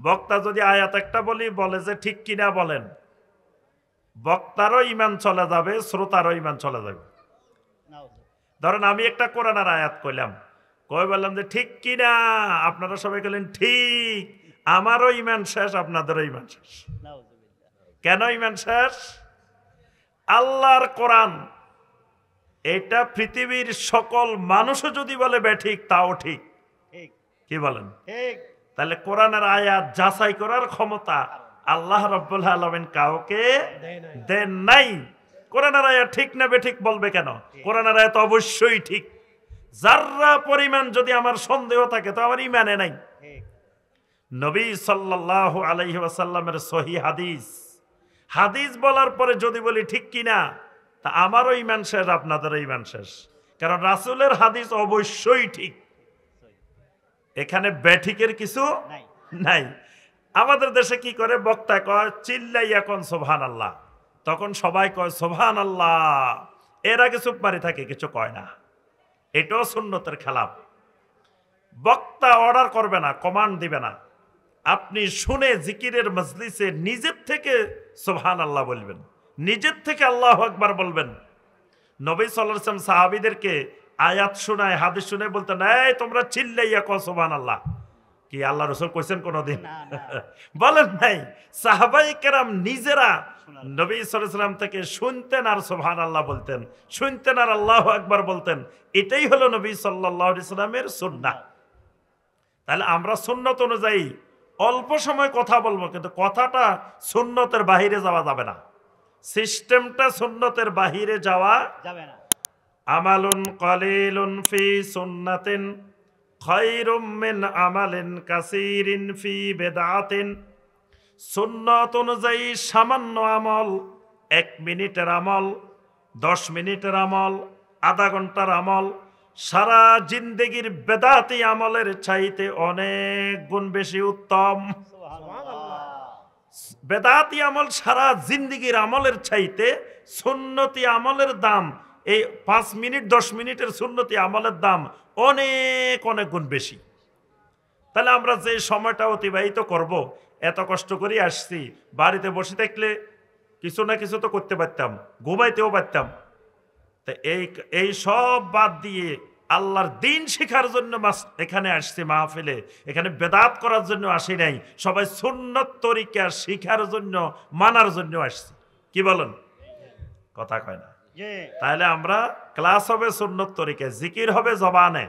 বক্তা যদি আয়াত একটা বলে যে ঠিক কিনা বলেন, বক্তারও ইমান চলে যাবে, শ্রোতারও ইমান চলে যাবে। ধরেন আমি একটা কোরআনের আয়াত কইলাম, বললাম যে ঠিক কিনা, আপনারা সবাই বললেন ঠিক, আমারও ইমান শেষ, আপনাদেরও ইমান শেষ। কেন ইমান শেষ? আল্লাহর কোরআন এটা পৃথিবীর সকল মানুষও যদি বলে ঠিক, তাও ঠিক। কি বলেন? তাহলে কোরআনের আয়াত যাচাই করার ক্ষমতা আল্লাহ রাব্বুল আলামিন কাউকে দেন নাই। কোরআনের আয়াত ঠিক না বেঠিক বলবে কেন? কোরআনের আয়াত অবশ্যই ঠিক। যারা পরিমাণ যদি আমার সন্দেহ থাকে তো আমার ইমানে নাই। নবী সাল্লাল্লাহু আলাইহি ওয়াসাল্লামের সহিহ হাদিস বলার পরে যদি বলি ঠিক কিনা, তা আমারও ইমান শেষ, আপনাদেরও ইমান শেষ। কারণ রাসূলের হাদিস অবশ্যই ঠিক, এখানে বেঠিকের কিছু নাই। আমাদের দেশে কি করে, বক্তা কয় চিল্লাইয়া কোন সুবহানাল্লাহ, তখন সবাই কয় সুবহানাল্লাহ, এর আগে চুপ মারি থাকে, কিছু কয় না। এটাও সুন্নতের খেলাফ। বক্তা অর্ডার করবে না, কমান্ড দিবে না, আপনি শুনে জিকিরের মজলিসে নিজের থেকে সুবহানাল্লাহ বলবেন, নিজের থেকে আল্লাহু আকবার বলবেন। নবী সাল্লাল্লাহু আলাইহি ওয়াসাল্লাম সাহাবীদেরকে আয়াত শোনায়, হাদিস শুনে বলতেন, এই তোমরা চিল্লাইয়া কও সুবহানাল্লাহ। কি আল্লাহ রাসূল কইছেন কোনদিন? বলেন নাই। সাহাবায়ে কেরাম নিজেরা নবী সাল্লাল্লাহু আলাইহি ওয়াসাল্লাম থেকে শুনতেন আর সুবহানাল্লাহ বলতেন, শুনতেন আর আল্লাহু আকবার বলতেন। এটাই হলো নবী সাল্লাল্লাহু আলাইহি ওয়াসাল্লামের সুন্নাহ। তাহলে আমরা সুন্নত অনুযায়ী অল্প সময় কথা বলবো, কিন্তু কথাটা সুন্নতের বাহিরে যাওয়া যাবে না, সিস্টেমটা সুন্নতের বাহিরে যাওয়া যাবে না। আমালুন কালিলুন ফি সুন্নাতিন খায়রুম মিন আমালিন কাসীরিন ফি বিদআতিন। সুন্নত অনুযায়ী সামান্য আমল, 1 মিনিটের আমল, 10 মিনিটের আমল, আধা ঘন্টার আমল, সারা জিন্দেগির বেদাতি আমলের চাইতে অনেক গুণ বেশি উত্তম। বেদাতি আমল সারা জিন্দেগির আমলের চাইতে সুন্নতি আমলের দাম, এই 5 মিনিট 10 মিনিটের সুন্নতি আমলের দাম অনেক অনেক গুণ বেশি। তাহলে আমরা যে সময়টা অতিবাহিত করব, এত কষ্ট করে আসছি, বাড়িতে বসে থাকলে কিছু না কিছু তো করতে পারতাম, ঘুমাইতেও পারতাম। তো এই সব বাদ দিয়ে আল্লাহর দিন শেখার জন্য এখানে আসছি মাহফিলে, এখানে বেদাত করার জন্য আসি নাই, সবাই সুন্নত তরিকা শিখার জন্য, মানার জন্য আসছি। কি বলেন? কথা কয় না। তাহলে আমরা ক্লাস হবে সুন্নত তরিকায়, জিকির হবে জবানে,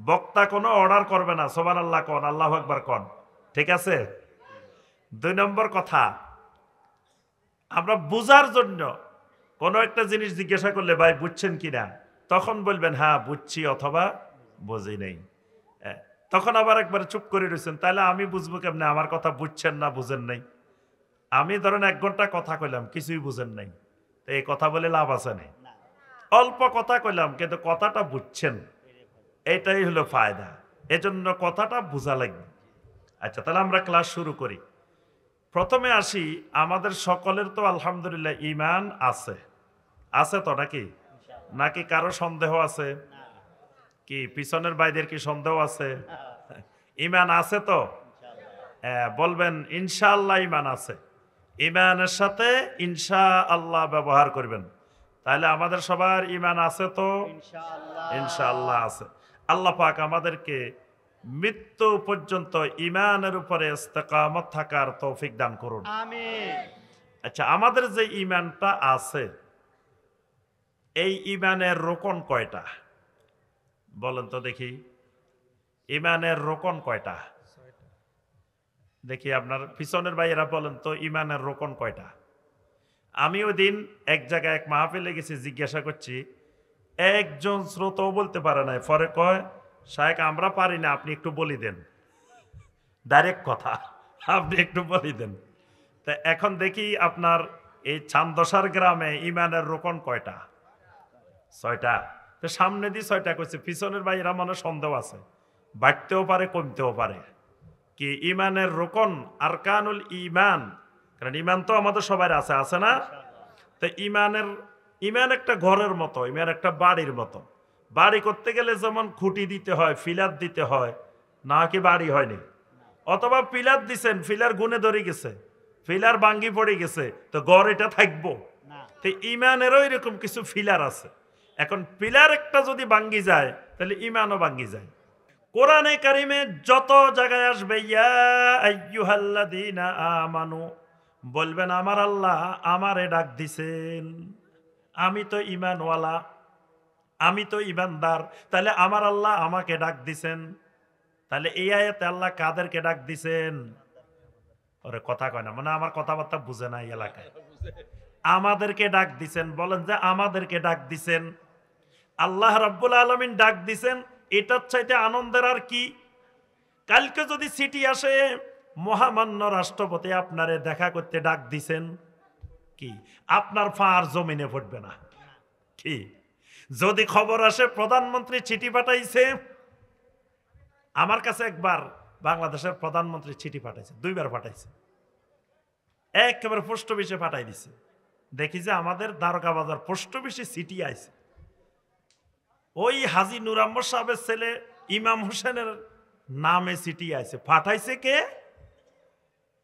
বক্তা কোনো অর্ডার করবে না, সুবহানাল্লাহ কোন, আল্লাহু আকবার কোন, ঠিক আছে? 2 নম্বর কথা, আমরা বুঝার জন্য কোনো একটা জিনিস জিজ্ঞাসা করলে, ভাই বুঝছেন কিনা, তখন বলবেন হ্যাঁ বুঝছি অথবা বুঝি নেই। তখন আবার একবার চুপ করে রয়েছেন, তাহলে আমি বুঝবো কেমনে আমার কথা বুঝছেন না বুঝেন নাই? আমি ধরেন 1 ঘন্টা কথা কইলাম, কিছুই বুঝেন নাই, তো এই কথা বলে লাভ আছে না। অল্প কথা কইলাম কিন্তু কথাটা বুঝছেন, এটাই হলো ফায়দা। এজন্য কথাটা বোঝা লাগবে। আচ্ছা, তাহলে আমরা ক্লাস শুরু করি। প্রথমে আসি, আমাদের সকলের তো আলহামদুলিল্লাহ ঈমান আছে, আছে তো নাকি? নাকি কারো সন্দেহ আছে? কি পিছনের ভাইদের কি সন্দেহ আছে? ঈমান আছে তো? বলবেন ইনশাআল্লাহ ঈমান আছে। ঈমানের সাথে ইনশাআল্লাহ ব্যবহার করবেন, তাহলে আমাদের সবার ঈমান আছে তো? ইনশাআল্লাহ আছে। আল্লাহ পাক আমাদেরকে মৃত্যু পর্যন্ত ঈমানের উপরে ইস্তেকামত থাকার তৌফিক দান করুন, আমিন। আচ্ছা, আমাদের যে ঈমানটা আছে, এই ঈমানের রোকন কয়টা বলেন তো দেখি? ঈমানের রোকন কয়টা? দেখি আপনার পিছনের ভাইয়েরা বলেন তো, ঈমানের রোকন কয়টা? আমি ওই দিন এক জায়গায় এক মাহফিলে গেছি, জিজ্ঞাসা করছি, একজন শ্রোতাও বলতে পারে নাই। পরে কয়, শায়েখ আমরা পারি না, আপনি একটু বলি দেন। ডাইরেক্ট কথা, আপনি একটু বলি দেন। তা এখন দেখি আপনার এই চান্দসার গ্রামে ঈমানের রোকন কয়টা? 6টা। তো সামনে দিয়ে 6টা করছে, পিছনের ভাইয়েরা মনে সন্দেহ আছে, বাড়তেও পারে কমতেও পারে। কি ঈমানের রোকন, আরকানুল ঈমান, কারণ ঈমান তো আমাদের সবার আছে, আছে না? তো ঈমান একটা ঘরের মতো, ঈমান একটা বাড়ির মতো। বাড়ি করতে গেলে যেমন খুঁটি দিতে হয়, ফিলার দিতে হয়, না কি বাড়ি হয়নি? অথবা পিলার দিছেন, পিলার গুনে ধরে গেছে, পিলার ভাঙ্গি পড়ে গেছে, তো গড় এটা থাকবো? তো ইমানেরও এরকম কিছু পিলার আছে। এখন পিলার একটা যদি ভাঙ্গি যায় তাহলে ইমানও ভাঙ্গি যায়। কোরআনে কারিমে যত জায়গায় আসবে ইয়া আইয়ুহাল্লাযীনা আমানু, বলবেন আমার আল্লাহ আমারে ডাক দিছেন, আমি তো ইমানওয়ালা, আমি তো ইমানদার, তাহলে আমার আল্লাহ আমাকে ডাক দিছেন। তাহলে এই আয়াতে আল্লাহ কাদেরকে ডাক দিছেন? ওরে কথা কয় না, মানে আমার কথাবার্তা বুঝে না এই এলাকায়। আমাদেরকে ডাক দিছেন। বলেন যে আমাদেরকে ডাক দিছেন। আল্লাহ রাব্বুল আলামিন ডাক দিছেন, এটার চাইতে আনন্দের আর কি? কালকে যদি চিঠি আসে মহামান্য রাষ্ট্রপতি আপনারে দেখা করতে ডাক দিছেন, কি আপনার ফার জমিনে পড়বে না? কি যদি খবর আসে প্রধানমন্ত্রী চিঠি পাঠাইছে, আমার কাছে একবার বাংলাদেশের প্রধানমন্ত্রী চিঠি পাঠাইছে, 2 বার পাঠাইছে, একেবারে পোস্ট অফিসে পাঠাই দিছে। দেখি যে আমাদের দ্বারকা বাজার পোস্ট অফিসে চিঠি আইছে, ওই হাজী নূর আহমদ সাহেবের ছেলে ইমাম হোসেনের নামে চিঠি আইছে। পাঠাইছে কে?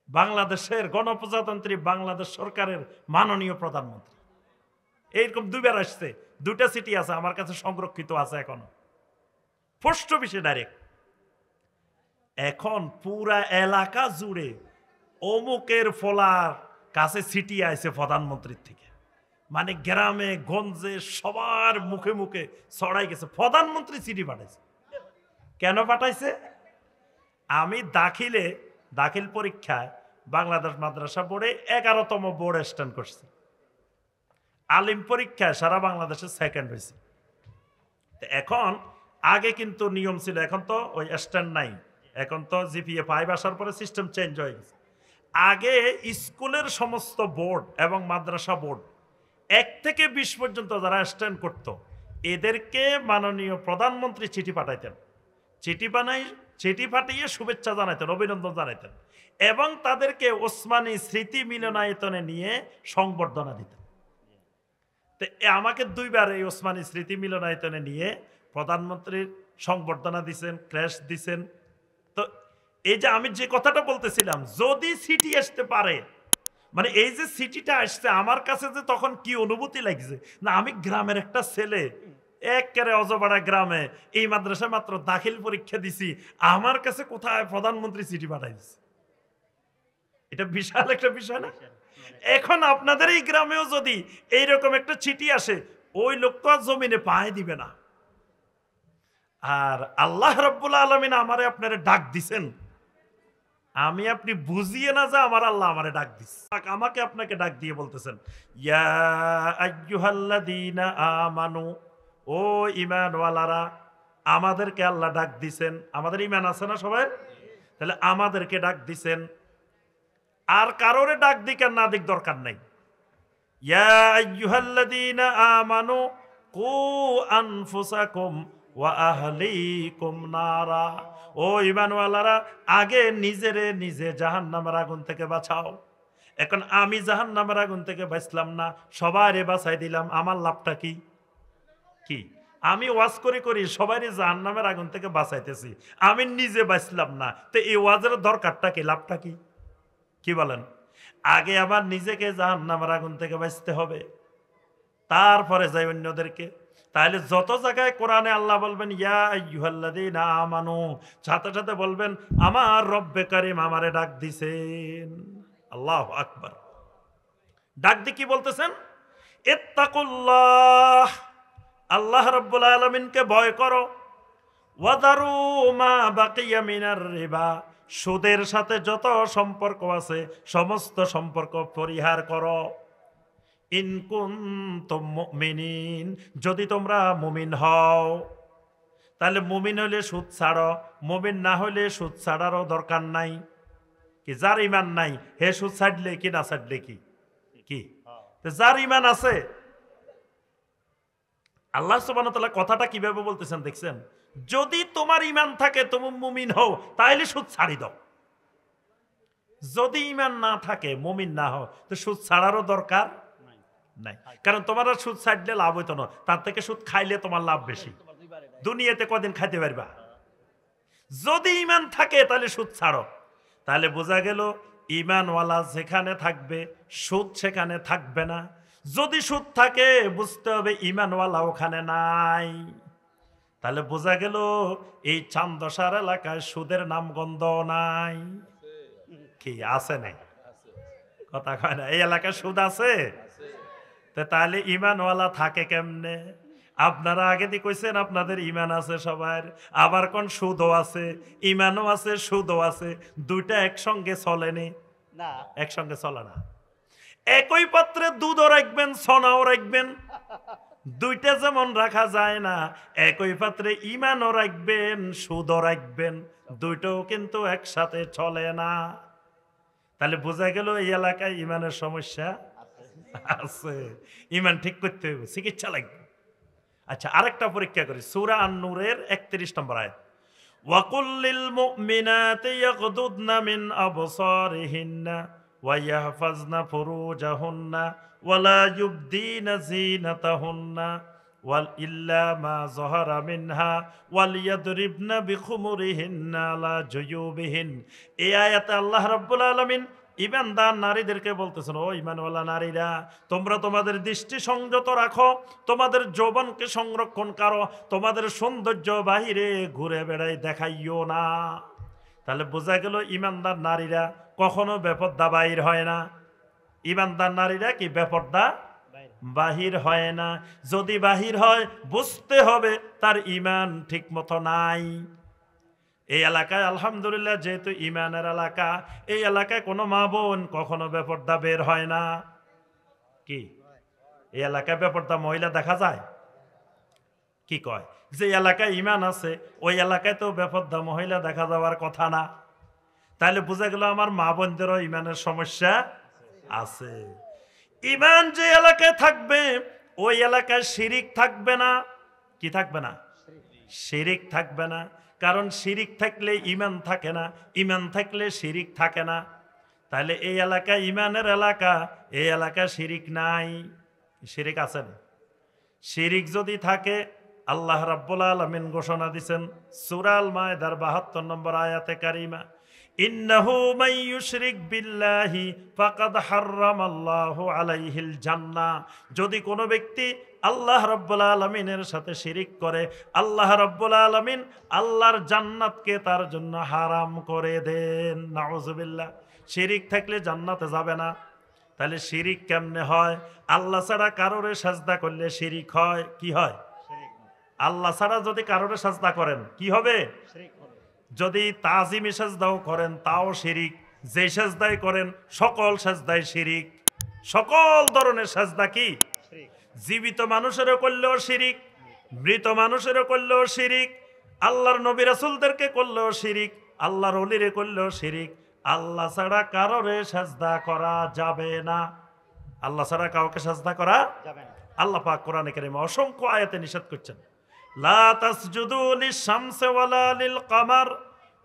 বাংলাদেশের গণপ্রজাতন্ত্রী বাংলাদেশ সরকারের মাননীয় প্রধানমন্ত্রী। এইরকম 2 বার আসছে, 2টা চিঠি আছে আমার কাছে সংরক্ষিত আছে এখনো, পোস্ট অফিসে ডাইরেক্ট। এখন পুরা এলাকা জুড়ে অমুকের ফলার কাছে চিঠি আইছে প্রধানমন্ত্রীর থেকে, মানে গ্রামে গঞ্জে সবার মুখে মুখে ছড়াই গেছে প্রধানমন্ত্রী চিঠি পাঠাইছে। কেন পাঠাইছে? আমি দাখিল পরীক্ষায় বাংলাদেশ মাদ্রাসা বোর্ডে 11তম বোর্ড স্ট্যান্ড করছি, আলিম পরীক্ষায় সারা বাংলাদেশে 2nd হয়েছে। এখন আগে কিন্তু নিয়ম ছিল, এখন তো ওই স্ট্যান্ড নাই, এখন তো জিপিএ 5 আসার পরে সিস্টেম চেঞ্জ হয়ে গেছে। আগে স্কুলের সমস্ত বোর্ড এবং মাদ্রাসা বোর্ড 1 থেকে 20 পর্যন্ত যারা স্ট্যান্ড করত, এদেরকে মাননীয় প্রধানমন্ত্রী চিঠি পাঠাইতেন, চিঠি পাঠিয়ে শুভেচ্ছা জানাইতেন, অভিনন্দন জানাইতেন, এবং তাদেরকে ওসমানী স্মৃতি মিলনায়তনে নিয়ে সংবর্ধনা দিতেন। তো আমাকে 2 বার এই ওসমানী স্মৃতি মিলনায়তনে নিয়ে প্রধানমন্ত্রীর সংবর্ধনা দিছেন, ক্র্যাশ দিছেন। তো এই যে আমি যে কথাটা বলতেছিলাম, যদি চিঠি আসতে পারে, মানে এই যে চিঠিটা আসছে আমার কাছে, যে তখন কি অনুভূতি লাগছে না, আমি গ্রামের একটা ছেলে, একেবারে অজপাড়া গ্রামে, এই মাদ্রাসায় মাত্র দাখিল পরীক্ষা দিছি, আমার কাছে কোথায় প্রধানমন্ত্রী চিঠি পাঠাই দিচ্ছে। এটা বিশাল একটা বিষয় না? এখন আপনাদের এই গ্রামেও যদি এইরকম একটা চিঠি আসে, ওই লোক তো আর জমিনে পায়ে দিবে না। আর আল্লাহ রাব্বুল আলামিন আমারে আপনারে ডাক দিছেন, আমি আপনি বুঝিয়ে না যে আমার আল্লাহ আমারে ডাক দিচ্ছে, আমাকে আপনাকে ডাক দিয়ে বলতেছেন ইয়া আইয়ুহাল্লাযীনা আমানু, ও ঈমানওয়ালারা, আমাদেরকে আল্লাহ ডাক দিছেন। আমাদের ঈমান আছে না সবাই? তাহলে আমাদেরকে ডাক দিছেন, আর কারোরে ডাক দিক আর না দিক দরকার নাই। ইয়া আইয়ুহাল্লাযীনা আমানু কু আনফুসাকুম ওয়া আহলিকুম নারা, ও ঈমানওয়ালারা, আগে নিজে জাহান্নামের আগুন থেকে বাঁচাও। এখন আমি জাহান্নামের আগুন থেকে বাঁচলাম না, সবাইরে বাঁচাই দিলাম, আমার লাভটা কি? কি আমি ওয়াজ করি সবাইরে জাহান্নামের আগুন থেকে বাঁচাইতেছি, আমি নিজে বাঁচলাম না, তো এই ওয়াজের দরকারটা কি, লাভটা কি? কি বলেন? আগে আবার নিজেকে জাহান্নামের আগুন থেকে বাঁচতে হবে, তারপরে যাই অন্যদেরকে। তাহলে যত জায়গায় কোরআনে আল্লাহ বলবেন ইয়া আইয়ুহাল্লাযীনা আমানু, সাথে সাথে বলবেন আমার রব্বে কারীম আমারে ডাক দিছেন। আল্লাহু আকবার। ডাক দিয়ে কি বলতেছেন? ইত্তাকুল্লাহ, আল্লাহ রাব্বুল আলামিনকে ভয় করো। ওয়াদারু মা বাকিয়া মিনার রিবা, সুদের সাথে যত সম্পর্ক আছে সমস্ত সম্পর্ক পরিহার করো। ইন কুনতুম মুমিনিন, যদি তোমরা মুমিন হও। তাহলে মুমিন হলে সুদ ছাড়ো, মুমিন না হলে সুদ ছাড়ারও দরকার নাই। কি যার ইমান নাই হে সুদ ছাড়লে কি না ছাড়লে কি? কি যার ইমান আছে, আল্লাহ সুবহানাহু ওয়া তাআলা কথাটা কিভাবে বলতেছেন দেখছেন? যদি তোমার ইমান থাকে, তুমি মুমিন হও, তাহলে সুদ ছাড়ি দাও। যদি ইমান না থাকে, মুমিন না হও, তো সুদ ছাড়ারও দরকার নাই। কারণ তোমার সুদ ছাড়লে লাভ হইতো না, তার থেকে সুদ খাইলে তোমার লাভ বেশি। দুনিয়াতে কদিন খাইতে পারবা? যদি ইমান থাকে তাহলে সুদ ছাড়ো, তাহলে বোঝা গেল ইমানওয়ালা যেখানে থাকবে সুদ সেখানে থাকবে না। যদি সুদ থাকে বুঝতে হবে ইমানওয়ালা ওখানে নাই। তাহলে বোঝা গেল এই চান্দসার এলাকায় সুদের নামগন্ধ নাই। কি আছে নাই? কথা কয় না। এই এলাকায় সুদ আছে? তাহলে ইমানওয়ালা থাকে কেমনে? আপনারা আগে দিয়ে কইছেন আপনাদের ইমান আছে সবার, আবার কোন সুদও আছে, ইমানও আছে, সুদও আছে, দুইটা একসঙ্গে চলেনি না, একসঙ্গে চলে না। একই পাত্রে দুধও রাখবেন, সোনাও রাখবেন, দুইটা যেমন রাখা যায় না, একই পাত্রে ইমানও রাখবেন, সুদও রাখবেন, দুইটাও কিন্তু একসাথে চলে না। তাহলে বোঝা গেল এই এলাকায় ইমানের সমস্যা আছে। ইমান ঠিক করতে হবে, চিকিৎসা লাগবে। আচ্ছা, আরেকটা পরীক্ষা করি। সূরা আন-নূরের 31 নম্বর আয়াত, ওয়াকুল লিল মুমিনাতি ইয়াগদুদনা মিন আবসারিহিন্না ওয়া ইয়াহফাজনা ফুরুজাহুন্না ওয়া লা ইউবদিনা যিনাতাহুন্না ওয়াল ইল্লা মা যাহারা মিনহা ওয়াল ইয়াদরিবনা বিখুমুরিহিন্না আলা জুয়ুবিহিন। এই আয়াতে আল্লাহ রাব্বুল আলামিন ইমানদার নারীদেরকে বলতেছেন, ও ইমানওয়ালা নারীরা, তোমরা তোমাদের দৃষ্টি সংযত রাখো, তোমাদের যৌবনকে সংরক্ষণ করো, তোমাদের সৌন্দর্য বাহিরে ঘুরে বেড়াই দেখাইও না। তাহলে বোঝা গেল ইমানদার নারীরা কখনো বেপর্দা বাহির হয় না। ইমানদার নারীরা কি বেপর্দা বাহির হয় না? যদি বাহির হয় বুঝতে হবে তার ইমান ঠিক মতো নাই। এই এলাকায় আলহামদুলিল্লাহ যেহেতু ইমানের এলাকা, এই এলাকায় কোনো মা বোন কখনো বেপর্দা বের হয় না। কি এই এলাকায় বেপর্দা মহিলা দেখা যায়? কি কয়? যে এলাকায় ইমান আছে ওই এলাকায় তো বেপর্দা মহিলা দেখা যাওয়ার কথা না। তাহলে বোঝা গেল আমার মা বোনদেরও ইমানের সমস্যা আছে। ইমান যে এলাকায় থাকবে ওই এলাকায় শিরিক থাকবে না। কি থাকবে না? শিরিক থাকবে না। কারণ শিরিক থাকলে ইমান থাকে না, ইমান থাকলে শিরিক থাকে না। তাহলে এই এলাকা ইমানের এলাকা, এই এলাকা শিরিক নাই। শিরিক আছে না? শিরিক যদি থাকে আল্লাহ রাব্বুল আলামিন ঘোষণা দিয়েছেন সূরা আল মায়েদার ৭২ নম্বর আয়াতে কারিমা, ইন্নাহু মান ইউশরিক বিল্লাহি ফাকাদ হাররামাল্লাহু আলাইহিল জান্নাহ। যদি কোনো ব্যক্তি আল্লাহ রাব্বুল আলামিনের সাথে শিরিক করে, আল্লাহ রাব্বুল আলামিন আল্লাহর জান্নাতকে তার জন্য হারাম করে দেন। নাউযুবিল্লাহ। শিরিক থাকলে জান্নাতে যাবে না। তাহলে শিরিক কেমনে হয়? আল্লাহ ছাড়া কারোরে সাজদা করলে শিরিক হয়। কি হয়? আল্লাহ ছাড়া যদি কারোরে সাজদা করেন কি হবে? যদি তাজিমি সাজদাও করেন তাও শিরিক। যে সাজদাই করেন সকল সাজদাই শিরিক। সকল ধরনের সাজদা কি? জীবিত মানুষেরও করলেও শিরিক, মৃত মানুষেরও করলেও শিরিক, আল্লাহর নবী রাসূলদেরকে করলেও শিরিক, আল্লাহর ওলিরে করলেও শিরিক। আল্লাহ ছাড়া কারোরে সাজদা করা যাবে না। আল্লাহ ছাড়া কাউকে সাজদা করা যাবে না। আল্লাহ পাক কোরআনে কারিমে অসংখ্য আয়াতে নিষেধ করছেন, লা তাসজুদু লিশ-শামসি ওয়ালা লিল-কামার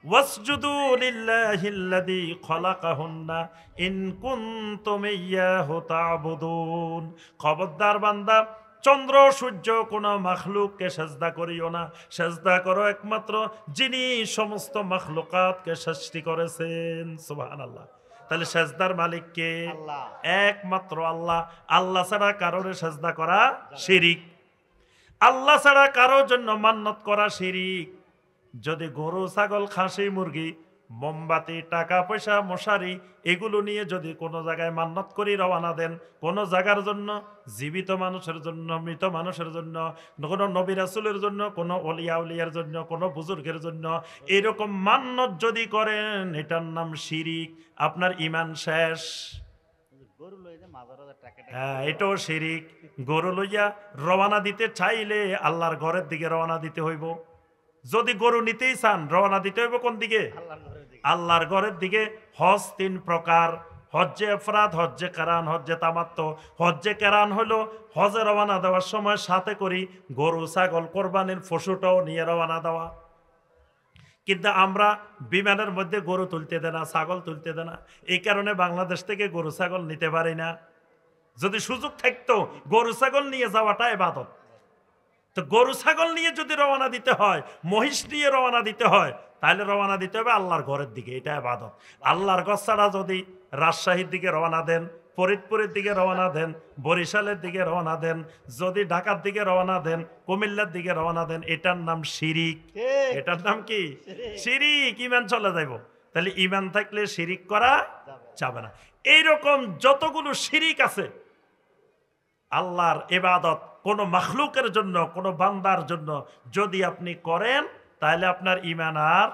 ওয়াসজুদু লিল্লাহিল্লাযী খালাকাহুন্না ইন কুনতুম ইয়্যাহু তা'বুদুন। খবরদার বান্দা, চন্দ্র সূর্য কোন মাখলুককে সাজদা করিও না, সাজদা করো একমাত্র যিনি সমস্ত মাখলুকাতকে সৃষ্টি করেছেন। সুবহানাল্লাহ। তাহলে সাজদার মালিক কে? আল্লাহ, একমাত্র আল্লাহ। আল্লাহ ছাড়া কারোর সাজদা করা শিরিক। আল্লাহ ছাড়া কারোর জন্য মান্নত করা শিরিক। যদি গরু, ছাগল, খাসি, মুরগি, মোমবাতি, টাকা পয়সা, মশারি এগুলো নিয়ে যদি কোনো জায়গায় মান্নত করি রওনা দেন, কোনো জায়গার জন্য, জীবিত মানুষের জন্য, মৃত মানুষের জন্য, কোনো নবী রাসূলের জন্য, কোনো ওলিয়া উলিয়ার জন্য, কোনো বুজুর্গের জন্য এরকম মান্নত যদি করেন এটার নাম শিরিক। আপনার ঈমান শেষ। হ্যাঁ, এটাও শিরিক। গরু লইয়া রওনা দিতে চাইলে আল্লাহর ঘরের দিকে রওনা দিতে হইব। যদি গরু নিতেই চান রওনা দিতে হইব কোন দিকে? আল্লাহর ঘরের দিকে। হজ ৩ প্রকার, হজ্জে ইফরাদ, হজ্জে কারান, হজ্জে তামাত্তু। হজ্জে কারান হলো হজে রওনা দেওয়ার সময় সাথে করি গরু, ছাগল, কোরবানির পশুটাও নিয়ে রওনা দেওয়া। কিন্তু আমরা বিমানের মধ্যে গরু তুলতে দেয় না, ছাগল তুলতে দেয় না। এই কারণে বাংলাদেশ থেকে গরু ছাগল নিতে পারি না। যদি সুযোগ থাকতো গরু ছাগল নিয়ে যাওয়াটা ইবাদত। তো গরু ছাগল নিয়ে যদি রওনা দিতে হয়, মহিষ নিয়ে রওনা দিতে হয়, তাহলে রওনা দিতে হবে আল্লাহর ঘরের দিকে, এটা ইবাদত। আল্লাহর ঘর ছাড়া যদি রাজশাহীর দিকে রওনা দেন, ফরিদপুরের দিকে রওনা দেন, বরিশালের দিকে রওনা দেন, যদি ঢাকার দিকে রওনা দেন, কুমিল্লার দিকে রওনা দেন, এটার নাম শিরিক। এটার নাম কি? শিরিক। ইমান চলে যাইব। তাহলে ইমান থাকলে শিরিক করা যাবে না। এইরকম যতগুলো শিরিক আছে, আল্লাহর ইবাদত কোন মাখলুকের জন্য, কোন বান্দার জন্য যদি আপনি করেন, তাহলে আপনার ইমান আর